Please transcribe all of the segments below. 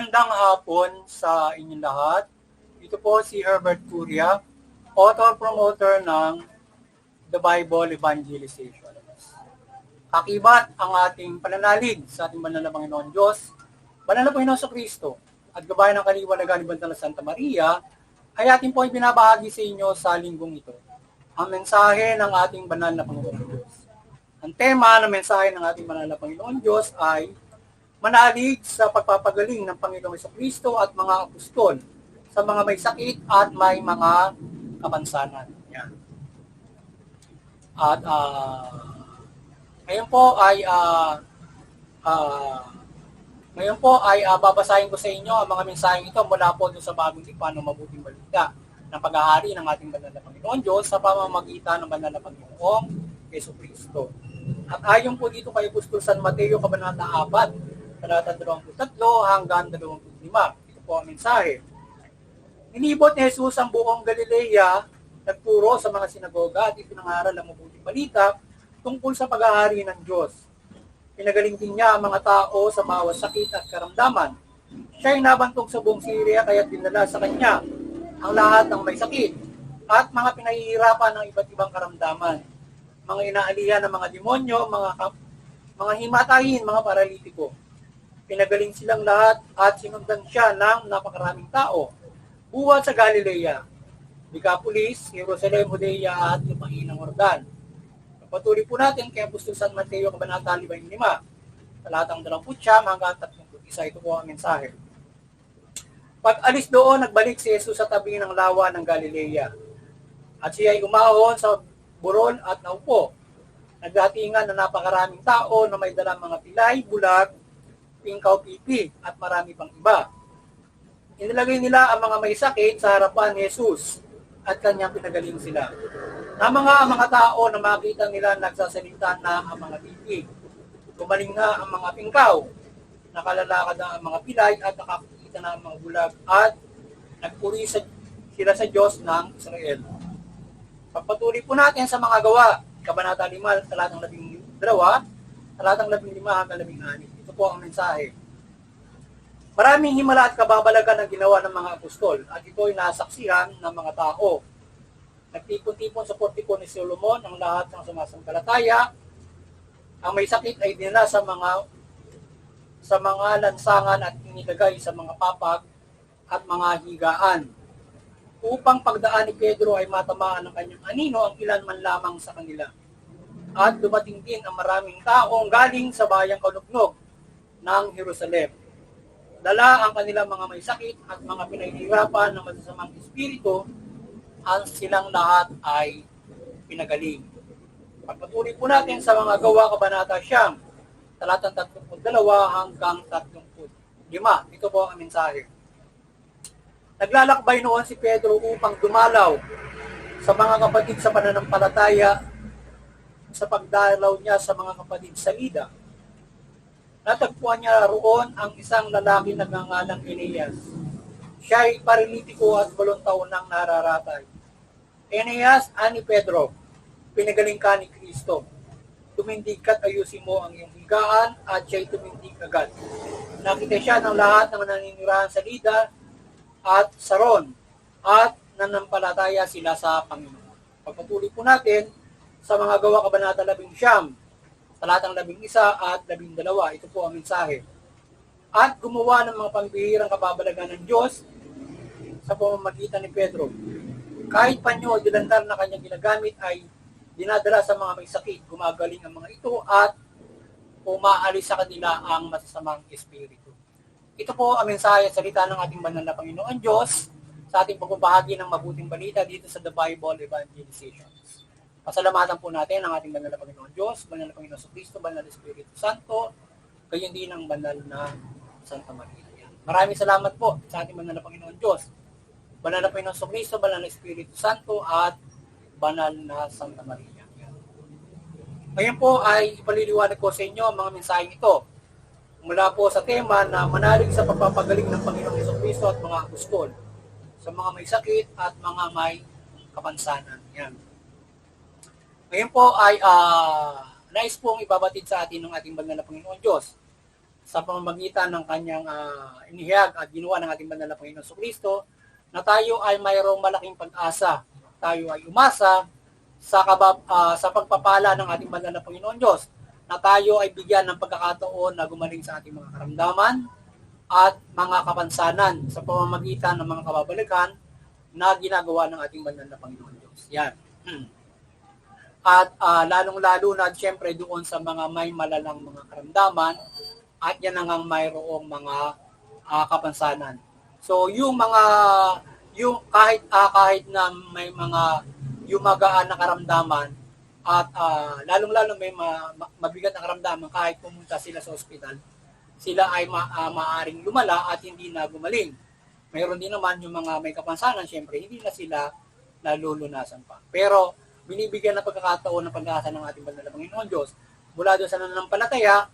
Magandang hapon sa inyong lahat. Ito po si Herbert Curia, author-promoter ng The Bible Evangelization. Kakibat ang ating pananalig sa ating banal na Panginoon Diyos, banal na Panginoon sa Kristo, at gabay ng kaliwanagan ni Bantala Santa Maria, ay ating po ibinabahagi sa inyo sa linggong ito. Ang mensahe ng ating banal na Panginoon Diyos. Ang tema ng mensahe ng ating banal na Panginoon Diyos ay manalig sa pagpapagaling ng Panginoong Jesucristo at mga apostol sa mga may sakit at may mga kapansanan. Yan. At ngayon po ay babasahin ko sa inyo ang mga mensaheng ito mula po doon sa bagong tipan ng mabuting balita ng paghahari ng ating banal na Panginoon Diyos sa pamamagitan ng banal na Panginoong Jesucristo. At ayon po dito kay Apostol San Mateo, Kabanata 4, talata 23 hanggang 25. Ito po ang mensahe. Inibot ni Jesus ang buong Galilea, nagturo sa mga sinagoga at ipinangaral ang mabuting balita tungkol sa paghahari ng Diyos. Pinagaling din niya ang mga tao sa bawat sakit at karamdaman. Siya ay nabantog sa buong Syria kaya dinala sa kanya ang lahat ng may sakit at mga pinahihirapan ng iba't ibang karamdaman. Mga inaalihan ng mga demonyo, mga himatayin, mga paralitiko. Pinagaling silang lahat at sinundan siya ng napakaraming tao. Buwat sa Galilea, Decapolis, Jerusalem, Judea at lupain ng Jordan. Patuloy po natin kay Apostol San Mateo, Kabanata 5, talatang 29 hanggang 31. Ito po ang mensahe. Pag alis doon, nagbalik si Jesus sa tabi ng lawa ng Galilea. At siya ay umahon sa burol at naupo. Nagdatingan na napakaraming tao na may dalang mga pilay, bulag, pingkaw, pipi, at marami pang iba. Inilagay nila ang mga may sakit sa harapan ni Jesus at kanyang pinagaling sila. Na mga tao na makita nila nagsasalita na ang mga pipi. Gumaling nga ang mga pingkaw, nakalalakad na ang mga pilay at nakakita na ang mga bulag at nagpuri sila sa Diyos ng Israel. Pagpatuloy po natin sa mga gawa, Kabanata 5, talatang 12, talatang 15 hanggang 16. Ito po ang mensahe. Maraming himala at kababalagan ang ginawa ng mga apostol at ito ay nasaksihan ng mga tao. Nagtipon-tipon sa portiko ni Solomon ang lahat ng sumasampalataya. Ang may sakit ay dinala sa mga lansangan at inilagay sa mga papag at mga higaan. Upang pagdaan ni Pedro ay matamaan ng kanyang anino ang ilan man lamang sa kanila. At dumating din ang maraming taong galing sa bayang Kalugnog ng Jerusalem. Dala ang kanilang mga may sakit at mga pinahihirapan ng masasamang espiritu, ang silang lahat ay pinagaling. Pagpatuloy po natin sa mga gawa, Kabanata 9, talatang 32 hanggang 35. Ito po ang mensahe. Naglalakbay noon si Pedro upang dumalaw sa mga kapatid sa pananampalataya sa pagdalaw niya sa mga kapatid sa Lida. Natagpuan niya roon ang isang lalaki na nagngangalang Eneas. Siya ay paralitiko at 8 taon nang nararatay. Eneas, ani Pedro, pinagaling ka ni Kristo. Tumindig ka't ayusin mo ang iyong higaan at siya'y tumindig agad. Nakita siya ng lahat ng naninirahan sa Lida at Saron at nanampalataya sila sa Panginoon. Pagpatuloy po natin sa mga gawa, Kabanata 11, talatang 11 at 12. Ito po ang mensahe. At gumawa ng mga pambihirang kababalagan ng Diyos sa pamamagitan ni Pedro. Kahit panyo o dilantar na kanyang ginagamit ay dinadala sa mga may sakit, gumagaling ang mga ito at umaalis sa kanila ang masasamang espiritu. Ito po ang mensahe at salita ng ating banal na Panginoon Diyos sa ating pagbabahagi ng mabuting balita dito sa The Bible Evangelization. Pasalamatan po natin ang ating banal na Panginoon Diyos, banal na Panginoon sa Kristo, banal na Espiritu Santo, gayon din ang banal na Santa Maria. Maraming salamat po sa ating banal na Panginoon Diyos, banal na Panginoon sa Kristo, banal na Espiritu Santo, at banal na Santa Maria. Ngayon po ay ipaliliwanag ko sa inyo ang mga mensaheng ito mula po sa tema na manalig sa pagpapagaling ng Panginoong Jesucristo at mga apostol sa mga may sakit at mga may kapansanan. Yan. Ngayon po ay nais pong ibabatid sa atin ng ating banal na Panginoon Diyos sa pamamagitan ng kanyang inihayag at ginawa ng ating banal na Panginoon Kristo, na tayo ay mayroong malaking pag-asa. Tayo ay umasa sa pagpapala ng ating banal na Panginoon Diyos, na tayo ay bigyan ng pagkakataon na gumaling sa ating mga karamdaman at mga kapansanan sa pamamagitan ng mga kababalikan na ginagawa ng ating banal na Panginoon Diyos. Yan. At lalong-lalo na siyempre doon sa mga may malalang mga karamdaman at yan ang mayroong mga kapansanan. So yung kahit na may mga yumagaan na karamdaman at lalong-lalo may mabigat na karamdaman, kahit pumunta sila sa ospital, sila ay maaring lumala at hindi na gumaling. Mayroon din naman yung mga may kapansanan, siyempre hindi na sila nalulunasan pa. Pero binibigyan ng pagkakataon ng pag-asa ng ating banal na Panginoon Diyos mula doon sa nananampalataya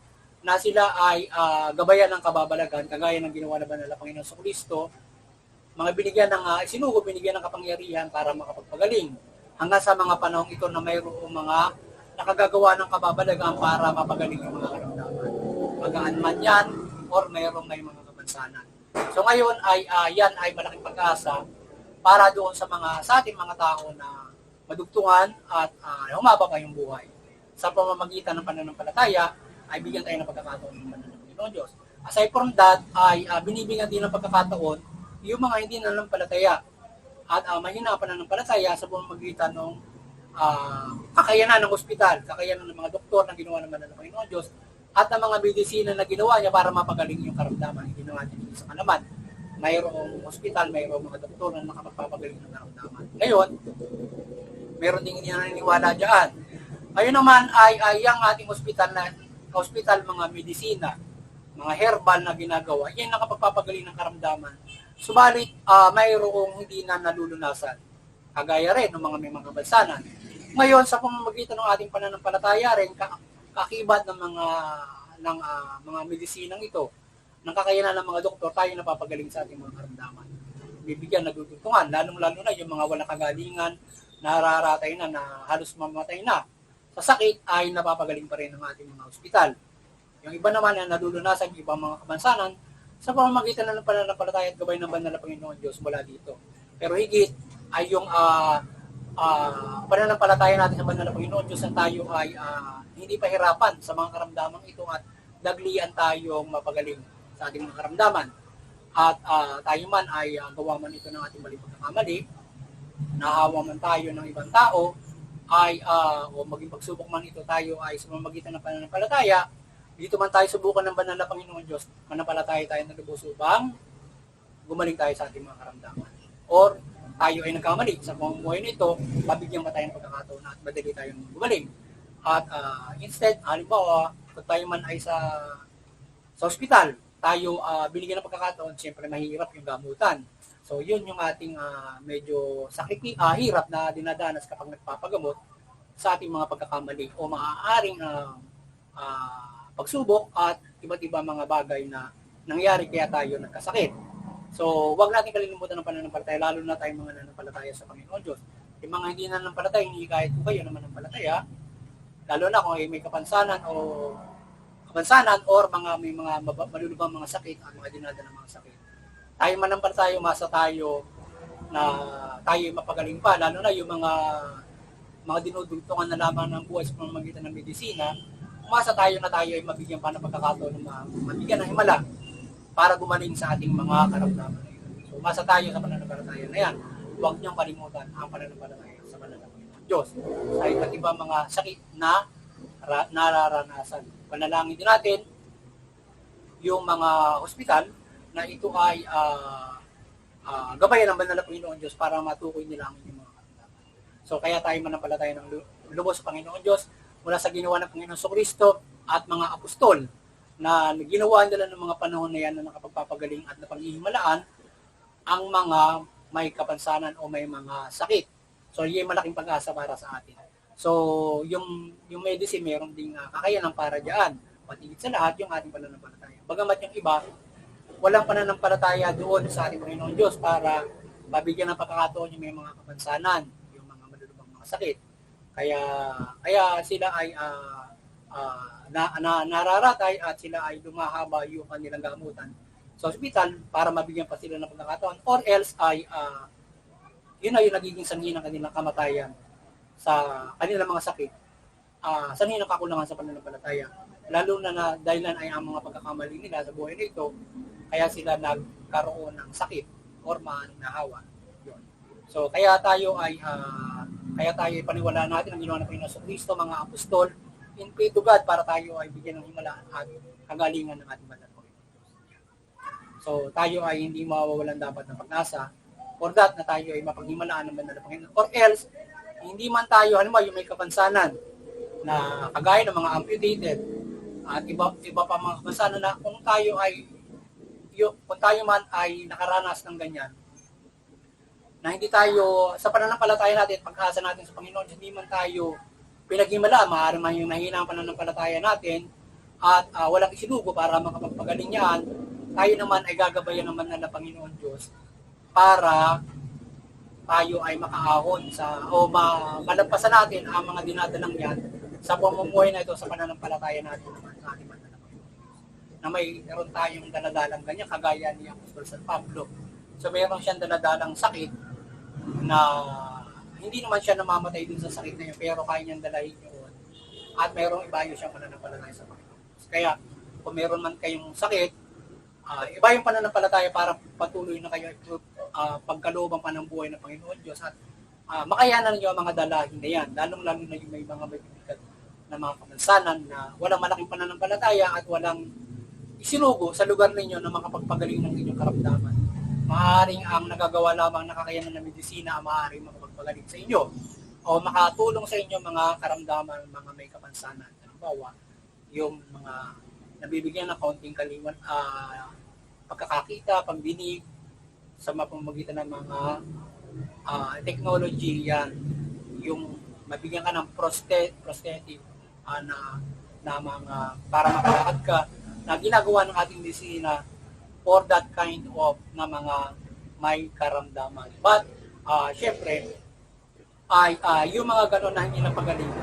na sila ay gabayan ng kababalagan, kagaya ng ginawa ng banal na Panginoon Kristo, mga binigyan ng kapangyarihan para makapagpagaling. Hanggang sa mga panahong ito na mayroong mga nakagagawa ng kababalagan para mapagaling yung mga karamdaman. Magaan man yan, or mayroong may mga kapansanan. So ngayon ay yan ay malaking pag-asa para doon sa ating mga tao na madugtungan at humaba pa yung buhay. Sa pamamagitan ng pananampalataya, ay bigyan tayo ng pagkakataon ng Panginoon Diyos. Aside from that, ay binibigyan din ng pagkakataon yung mga hindi nananampalataya at mahina pa nananampalataya sa pamamagitan ng kakayanan ng ospital, kakayanan ng mga doktor na ginawa naman ng Panginoon Diyos, at ang mga medisina na ginawa niya para mapagaling yung karamdaman, hindi na natin sa kalaman. Mayroong ospital, mayroong mga doktor na nakapagpapagaling ng karamdaman. Ngayon, mayroon din hindi naniniwala dyan. Ngayon naman ay ang ating ospital, mga medisina, mga herbal na ginagawa, yan nakapagpapagaling ng karamdaman. Subalit, mayroong hindi na nalulunasan. Kagaya rin ng mga may mga kapansanan. Ngayon, sa pamamagitan ng ating pananampalataya rin, kakibat ng mga medisinang ito, ng kakayanan ng mga doktor, tayo napapagaling sa ating mga karamdaman. Bibigyan nagtutulungan, lalong-lalo na yung mga walang kagalingan, nararatay na halos mamatay na. Sa sakit ay napapagaling pa rin ng ating mga ospital. Yung iba naman na nalulunasan yung ibang mga kapansanan sa pamamagitan ng pananampalataya at gabay ng banal na Panginoon Diyos mula dito. Pero higit ay yung pananampalataya natin sa banal na Panginoon Diyos na tayo ay hindi pahirapan sa mga karamdaman ito at daglian tayong mapagaling sa ating mga karamdaman. At tayo man ay gawa man ito ng ating maling pagkakamali, nahawa man tayo ng ibang tao, o maging pagsubok man ito, tayo ay sa pamamagitan ng pananampalataya, dito man tayo subukan ng banal na Panginoon Diyos, manampalataya tayo ng lubos upang gumaling tayo sa ating mga karamdaman. Or tayo ay nagkamali sa pamumuhay nito, mabigyan pa tayo ng pagkakataon at madali tayong gumaling. At instead, halimbawa, kung tayo man ay sa ospital, tayo binigyan ng pagkakataon, siyempre mahirap yung gamutan. So yun yung ating medyo hirap na dinadanas kapag nagpapagamot sa ating mga pagkakamali o maaaring pagsubok at iba't iba mga bagay na nangyari kaya tayo nagkasakit. So wag natin kalilimutan ng pananampalataya, lalo na tayong mga nananampalataya sa Panginoon Diyos. Yung mga hindi nananampalataya, hindi kahit kung kayo naman nananampalataya, lalo na kung may kapansanan or may mga malulubang mga sakit at mga dinadala ng mga sakit. Tayo manampalataya, umasa tayo na tayo mapagaling pa, lalo na yung mga dinudugtungan na lamang ng buhay sa pamamagitan ng medisina, umasa tayo na tayo ay mabigyan pa ng pagkakataon na mabigyan ng himala para gumaling sa ating mga karamdaman. So, umasa tayo sa pananampalataya na yan. Huwag niyong kalimutan ang pananampalataya sa banal na Panginoon Diyos sa iba't ibang mga sakit na nararanasan. Panalangin din natin yung mga ospital na ito ay gabayan ng banal na Panginoon Diyos para matukoy nila ang inyong mga karamdaman. So kaya tayo manampalataya ng lubos sa Panginoon Diyos mula sa ginawa ng Panginoon Kristo at mga apostol na ginawa nila ng mga panahon na yan na nakapagpapagaling at napanghihimalaan ang mga may kapansanan o may mga sakit. So yun malaking pag-asa para sa atin. So yung medicine meron ding kakayanan para diyan. Patigit sa lahat yung ating pananampalataya. Bagamat yung iba walang pananampalataya doon sa ating Panginoon Diyos para mabigyan ng pagkakataon yung may mga kapansanan, yung mga malulubang mga sakit. Kaya sila ay nararatay at sila ay lumahaba yung kanilang gamutan sa ospital para mabigyan pa sila ng pagkakataon, or else ay yun ay yung nagiging sanhi ng kanilang kamatayan sa kanilang mga sakit, sanhi ng kakulangan sa pananampalataya. Lalo na dahilan ay ang mga pagkakamali nila sa buhay na ito, kaya sila nagkaroon ng sakit or nahawa. Yun. So kaya tayo ay paniwalaan natin ang ginawa ng Panginoon Kristo, mga apostol, in pray to God para tayo ay bigyan ng himalaan at kagalingan ng ating banal. So tayo ay hindi mawawalan dapat ng pag-asa for that na tayo ay mapaghimalaan ng banal na Panginoon. Or else, hindi man tayo, halimbawa yung may kapansanan na kagaya ng mga amputated at iba pa mga kapansanan na kung tayo man ay nakaranas ng ganyan, na hindi tayo, sa pananampalataya natin, pag-asa natin sa Panginoon, hindi man tayo pinaghimalaan, maaaring man yung mahina ang pananampalataya natin at walang isinugo para makapagpagaling yan, tayo naman ay gagabayan naman ng Panginoon Diyos para tayo ay makaahon o malagpasan natin ang mga dinadalang yan sa pamumuhay na ito sa pananampalataya natin naman sa ating banal na Panginoon. Na mayroon tayong daladalang ganyan, kagaya ni Apostol San Pablo. So mayroon siyang daladalang sakit na hindi naman siya namamatay dun sa sakit na yun, pero kaya niyang dalahin yun. At mayroong ibayo siyang pananampalataya sa Panginoon. Kaya kung mayroon man kayong sakit, iba yung pananampalataya para patuloy na kayo pagkalooban pa ng buhay ng Panginoon Diyos at makayanan niyo ang mga dalahin na yan, lalong-lalo na yung may mga mabibigat na mga kamansanan na walang malaking pananampalataya at walang isinugo sa lugar ninyo na makapagpagaling ng inyong karamdaman. Maaaring ang nagagawa lamang nakakayanan ng medisina ang maaaring makapagpagaling sa inyo o makatulong sa inyo mga karamdaman, mga may kapansanan. Halimbawa, yung mga nabibigyan ng kaunting kaliwan, pagkakakita, pagdinig, sa mapamagitan ng mga technology yan, yung mabigyan ka ng prosthetic na mga para makalakad ka, na ginagawa ng ating medisina for that kind of na mga may karamdaman. But, syempre, yung mga gano'n na hindi napagaling,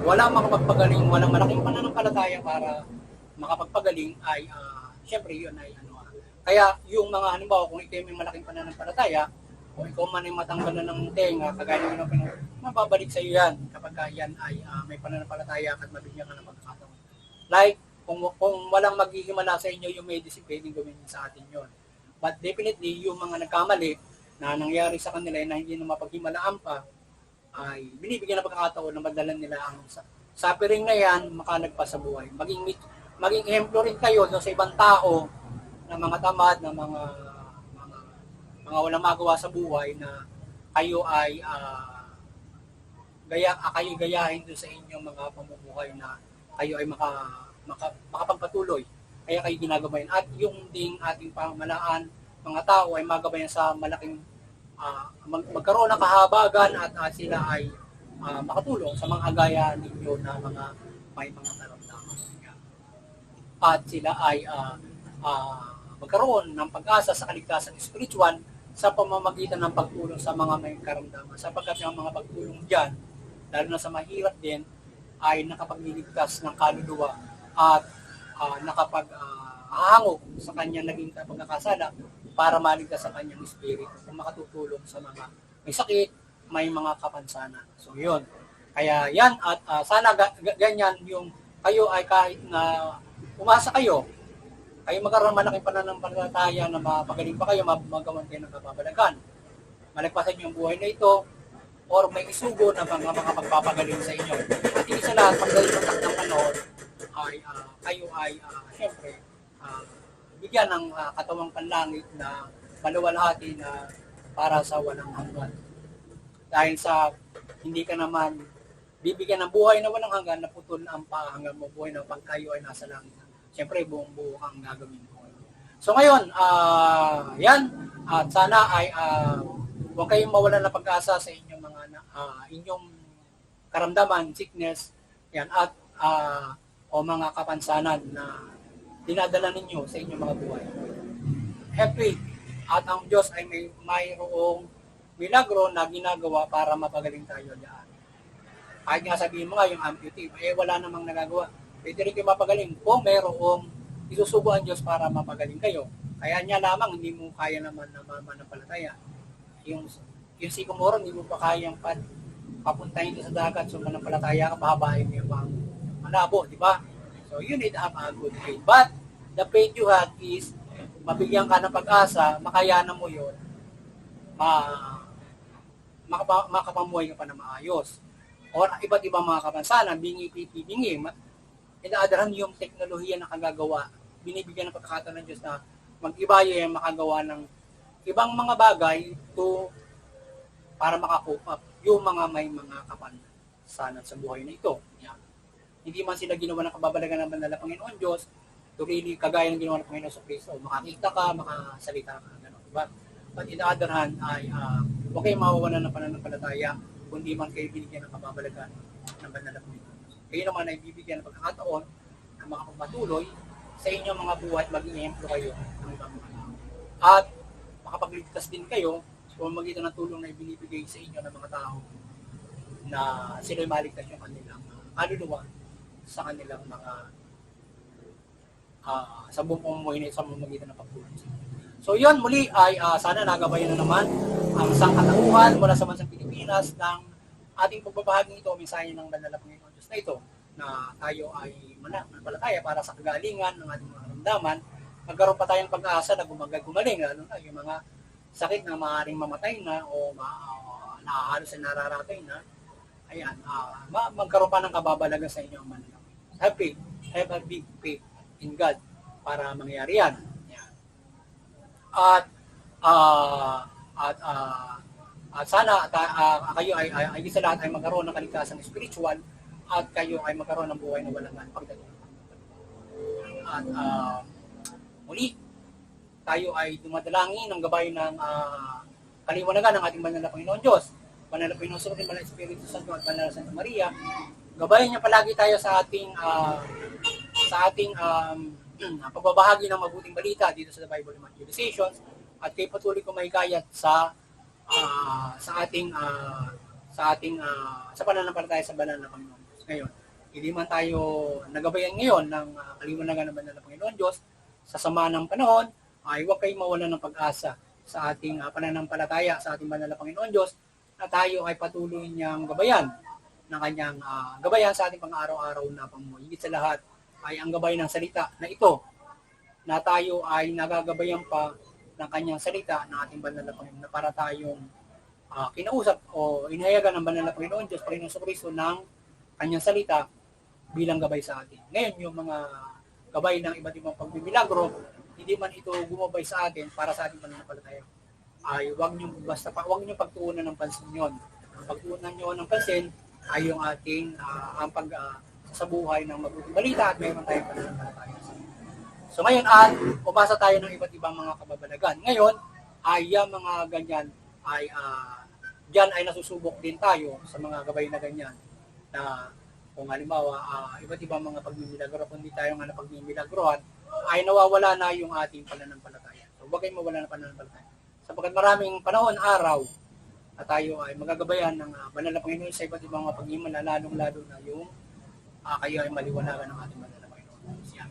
walang makapagpagaling, walang malaking pananampalataya para makapagpagaling ay, syempre, yun ay kaya yung mga halimbawa kung ikaw may malaking pananampalataya o ikaw man ay matanggalan ng tenga, kagaya ng mababalik sa iyo yan kapag yan ay may pananampalataya at mabigyan ka ng pagkakataon. Like, kung walang maghihimala sa inyo yung medicine, pwedeng gawin sa atin yon. But definitely, yung mga nagkamali na nangyari sa kanila na hindi na mapaghimalaan pa, ay binibigyan ng pagkakataon na madalan nila ang suffering na yan, makalagpas sa buhay. Maging ehemplo rin kayo sa ibang tao na mga tamad, na mga walang magawa sa buhay na kayo ay kayo gayahin doon sa inyong mga pamumuhay na kayo ay makapagpatuloy. Kaya kayo ginagabayan. At yung ding ating pamahalaan, mga tao ay magabayan sa malaking magkaroon ng kahabagan at sila ay makatulong sa mga agaya ninyo na may mga karamdaman. At sila ay magkaroon ng pag-asa sa kaligtasan spiritual sa pamamagitan ng pagtulong sa mga may karamdaman. Sapagkat ang mga pagtulong dyan, lalo na sa mahirap din, ay nakapagliligtas ng kaluluwa at nakapag-ahangok sa kanyang naging pagkakasala para maligtas sa kanyang espiritu kung makatutulong sa mga may sakit, may mga kapansanan. So yun. Kaya yan at sana ganyan yung kayo ay kahit na umasa kayo magkaroon malaking pananampalataya na mapagaling pa kayo, magawan kayo ng kapabalagan. Malagpasan yung buhay na ito, or may isugo na mga pagpapagaling sa inyo. At isa lahat, pagdating ng panahon, ay kayo ay, syempre, bigyan ng katawang panlangit na maluwalhati na para sa walang hanggan. Dahil sa hindi ka naman bibigyan ng buhay na walang hanggan, na putol ang hanggang mo buhay na pag kayo ay nasa langit. Siyempre, buong-buo ang gagawin ko. So ngayon, yan. At sana ay huwag kayong mawalan ng pag-asa sa inyong inyong karamdaman, sickness, yan, at o mga kapansanan na dinadala ninyo sa inyong mga buhay. Happy. At ang Diyos ay mayroong milagro na ginagawa para mapagaling tayo diyan. Kahit nga sabihin mo nga yung amputee, wala namang nagagawa. Pwede rin kayo mapagaling kung mayroong isusugo ang Diyos para mapagaling kayo. Kaya niya lamang hindi mo kaya naman na mananampalataya. Yung sikomoro, hindi mo pa kayang papuntahin sa dagat, so mananampalataya ka, pahabain mo yung malabo, di ba? So you need to have a good faith. But the faith you have is mabigyan ka ng pag-asa, makayanan mo yun, makapamuhay ka pa na maayos. Or iba't ibang mga kapansanan, bingi. In the other hand, yung teknolohiya na kagagawa, binibigyan ng pagkakataon ng Diyos na mag-iba yung makagawa ng ibang mga bagay para makakope up yung mga may mga kapansanan sa buhay na ito. Yan. Hindi man sila ginawa ng kababalagan ng banal na Panginoon Diyos, to really kagaya ng ginawa ng Panginoon sa Kristo. Makakita ka, makasalita ka, gano'n. Diba? But in the other hand, huwag kayo mawawalan ng pananampalataya kundi man kayo binigyan ng kababalagan ng banal na Panginoon. Kayo naman ay bibigyan ng pagkakataon na makapagpatuloy sa inyong mga buhay at maging ehemplo kayo ng ibang mga tao. At makapagligtas din kayo sa pamamagitan ng tulong na ibinibigay sa inyo ng mga tao na sila'y maligtas yung kanilang kaluluwa sa kanilang mga sa buong pamumuhay na sa pamamagitan ng pagtulong sa inyo. So yun, muli ay sana nagabayan na naman ang sangkatauhan mula sa bansang Pilipinas ng ating pagbabahagi ito, mensahe ng banal na Panginoon Diyos na ito, na tayo ay manampalataya para sa kagalingan ng ating mga karamdaman, magkaroon pa tayong pag-asa na gumaling, lalo na yung mga sakit na maaaring mamatay na o halos ay nararatay na, ayan, magkaroon pa ng kababalagan sa inyo ang banal na Panginoon. Have a big faith in God para mangyari yan. At sana kayo ay sa lahat ay magkaroon ng kaligtasang spiritual at kayo ay magkaroon ng buhay na walang pagdating. At muli, tayo ay dumadalangin ng gabay ng kaliwanagan ng ating banal na Panginoon Diyos, banal na Panginoon Santo, banal na Espiritu Santo at banal na Santa Maria. Gabayan niya palagi tayo sa ating pagbabahagi ng mabuting balita dito sa The Bible Evangelizations, at kayo patuloy kong mahikayat sa pananampalataya sa banal na Panginoon Diyos. Ngayon, hindi man tayo nagabayan ngayon ng kaliwanagan ng banal na Panginoon Diyos, sa sama ng panahon ay huwag kayong mawalan ng pag-asa sa ating pananampalataya sa ating banal na Panginoon Diyos, na tayo ay patuloy niyang gabayan ng kanyang gabayan sa ating pang-araw-araw na pamumuhay. Higit sa lahat ay ang gabay ng salita na ito, na tayo ay nagagabayan pa ng kanyang salita ng ating banal na Panginoon, na para tayong kinausap o inayagan ng banal na Panginoon Diyos, Panginoon sa Kristo, ng kanyang salita bilang gabay sa atin. Ngayon, yung mga gabay ng iba't ibang pagbibilagro, hindi man ito gumabay sa atin para sa ating pananampalataya, ay huwag niyo pagtuunan ng pansin yon. Ang pagtuunan niyo ng pansin ay yung ating sa buhay ng mabuting balita at mayroon tayong pananampalataya. So ngayon umasa tayo ng iba't ibang mga kababalagan. Ngayon ay yung mga ganyan ay diyan ay nasusubok din tayo sa mga gabay na ganyan, na kung halimbawa iba't ibang mga pagmimilagro, kung hindi tayo nga napagmimilagrohan, ay nawawala na yung ating pananampalataya. So huwag kayong mawala ng pananampalataya, sapagkat maraming panahon, araw, at tayo ay magagabayan ng banal na Panginoon sa iba't ibang mga pagmimala, lalong-lalo na yung kayo ay maliwanagan ng ating banal na Panginoon. Yan.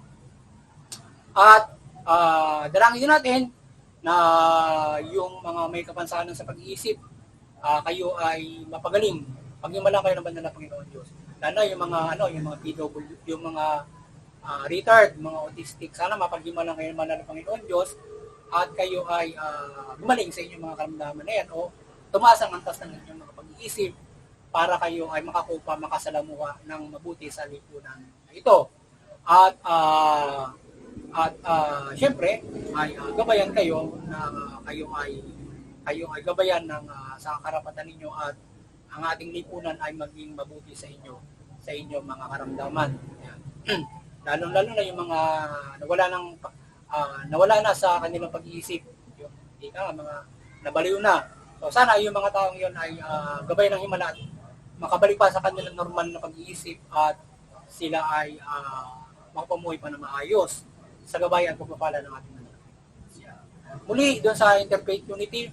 At dalangin din natin na yung mga may kapansanan sa pag-iisip, kayo ay mapagaling. Pagmimala kayo ng banal na Panginoon Diyos. Lalo yung mga yung mga PW, yung mga retard, mga autistic, sana mapaghimalang kayo ng banal na Panginoon Diyos at kayo ay gumaling sa inyong mga karamdaman na yan, o tumaas ang antas ng inyong mga pag-iisip para kayo ay makakupa, makasalamuha ng mabuti sa lipunan ito. At syempre ay gabayan kayo na kayo ay gabayan ng sa karapatan ninyo, at ang ating lipunan ay maging mabuti sa inyong mga karamdaman. Lalo na yung mga nawala na sa kanilang pag-iisip, yung mga nabaliw na. So sana yung mga taong yun ay gabay ng himala at makabalik pa sa kanilang normal na pag-iisip, at sila ay makapamuhay pa na maayos sa gabay at pagpapala ng ating mga. Muli, doon sa Interfaith Unity,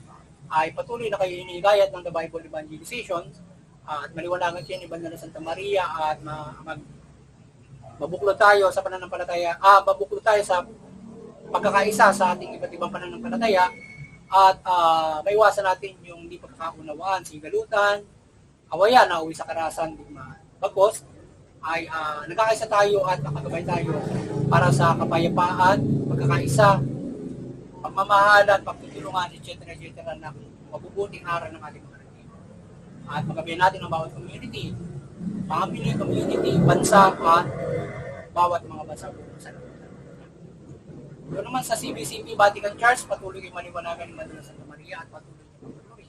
ay patuloy na kayo hinihigayat ng The Bible Evangelization, at maliwanagan kayo ni Banal na Santa Maria, at mabuklod tayo sa pananampalataya, mabuklod tayo sa pagkakaisa sa ating iba't ibang pananampalataya at maiwasan natin yung hindi pagkakaunawaan, sigalutan, awayan na uwi sa karahasan, digmaan. Bagkos ay nagkakaisa tayo at nakagabay tayo para sa kapayapaan, pagkakaisa, pagmamahalan, pagtutulungan, etc. na mabubuting aral ng ating mga natibo. At magabayan natin ang bawat community, family, community, bansa, at bawat mga bansa buong sa lahat. Doon naman sa CBCP Vatican Church, patuloy yung maliwanagan ni Madonna Santa Maria at patuloy yung patuloy.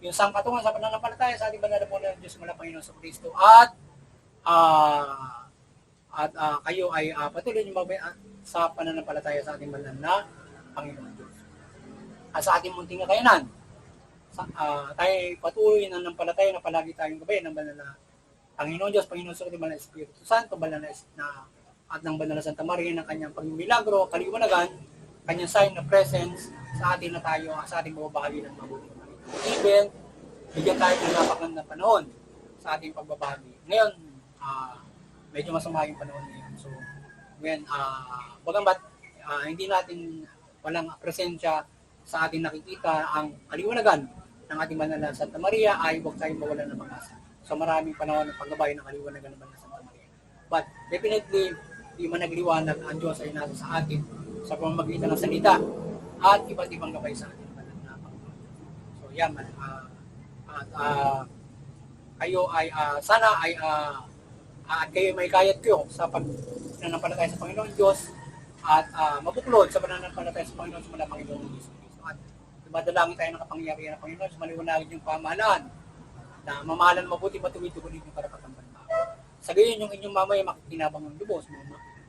Yung sangkatungan sa pananampalataya sa ating banal na Panginoon Diyos mula Panginoon sa Kristo at kayo ay patuloy yung sa pananampalataya sa ating banal na Panginoon Diyos. At sa ating munting kakayanan, tayo patuloy na nampalataya na palagi tayong gabayan ng banal na Panginoon Diyos, Panginoon sa banal na Espiritu Santo, banal na at ng banal na Santa Maria ng kanyang pagmimilagro, kaliwanagan, kanyang sign of presence sa atin na tayo, sa ating mababahagi ng mabuting balita. Even, bigyan tayo ng napakagandang panahon sa ating pagbabahagi. Ngayon, medyo masama yung panahon ngayon. So, ngayon, bagamat hindi natin walang presensya sa ating nakikita ang kaliwanagan ng ating banal na Santa Maria, ay huwag tayong mawalan ng pag-asa. So, maraming panahon ng paggabay ng kaliwanagan ng banal na Santa Maria. But, definitely, di man nagliwanag ang Diyos ay nasa sa atin sa pamamagitan ng salita at iba't ibang gabay sa atin banal na Panginoon. So, yan man. Kayo ay sana ay at kayo may kayat kayo sa pananampalataya sa Panginoon Diyos at mabuklod sa pananampalataya sa Panginoon sa mga Panginoon Diyos. At dumadalangin tayo ng kapangyarihan ng Panginoon sa maliwanagin yung pamahalaan na mamahalan mabuti, matuwid, tugunin yung karapatang bansa. Sa gayon yung inyong mamay makikinabang ng lubos,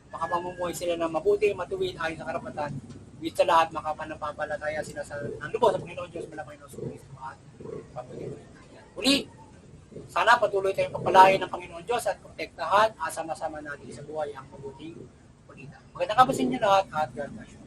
makapamumuhay sila ng mabuti, matuwid, ayon sa karapatan, with sa lahat makapanampalataya sila sa ng lubos sa Panginoon Diyos, mula Panginoon sa Kristo at patuloy. Uli, sana patuloy tayong pagpalain ng Panginoon Diyos at protektahan at sama-sama natin sa buhay ang mabuting balita. Magandang kapasin niyo lahat at God bless you.